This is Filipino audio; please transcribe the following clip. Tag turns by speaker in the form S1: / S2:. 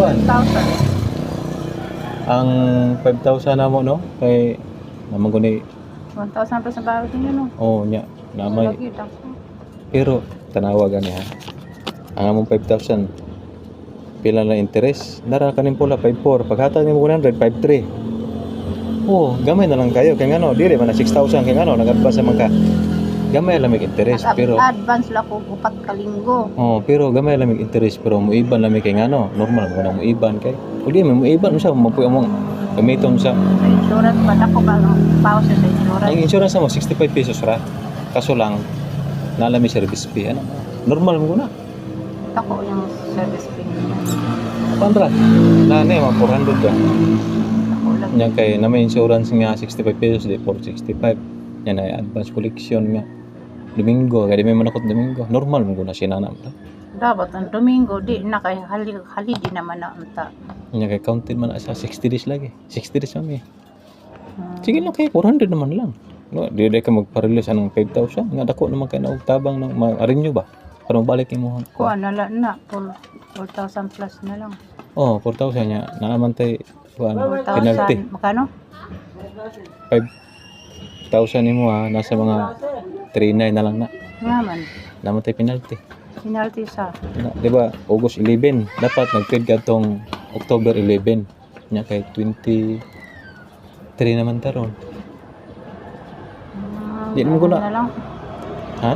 S1: kuan.
S2: 1,000.
S1: Ang 5,000 na mo no kay naman ko ni
S2: 1,000 plus na bawat niyo no.
S1: nya namay
S2: Lagi tako.
S1: pero tanawa gani ha. Ang among 5,000 pila na interest dara kanin pula 5,400 paghatag nimo 100 5,300. Oh, gamay na lang kayo kay ngano dili man na 6,000 kay ngano nag-advance man ka. Gamay lang mig interest pero
S2: Advance la ko 4 ka linggo.
S1: oh, pero gamay lang mig interest pero muiban lang mi kay ngano normal mo na muiban kay. Uli mo muiban sa mo among gamiton sa
S2: Sa insurance ba dako ba ang pause sa insurance?
S1: ang insurance mo 65 pesos ra. Kaso lang nalami service fee ano. Normal mo na.
S2: Ako yung service fee niya.
S1: Pandra. Nani mga 400 ka.
S2: Ako lang.
S1: Nya kay na may insurance nga 65 pesos di 465. Yan ay advance collection nga. Domingo, kaya di may manakot Domingo. Normal mo na sinanam ta.
S2: Dapat ang Domingo di na kay hali di naman na unta.
S1: Nya kay counted man na sa 60 days lagi. 60 days kami. Sige lang kay 400 naman lang. No, di ka magpa-release anong 5,000 nga dako naman kay naog tabang ng ma-renew ba. Para mabalik mo.
S2: Kuha na lang na 4,000 plus na lang.
S1: Oh, 4,000 nya. Naaman tay kuan penalty.
S2: 4,000 makano?
S1: 5,000 nimo ha nasa mga 39 na lang na.
S2: Ngaman.
S1: Naman tay penalty.
S2: Penalty sa
S1: Di ba, August 11, dapat nag-trade ka tong October 11. Nya kay 23 naman taron. Di mo ko na-
S2: na lang.
S1: Ha?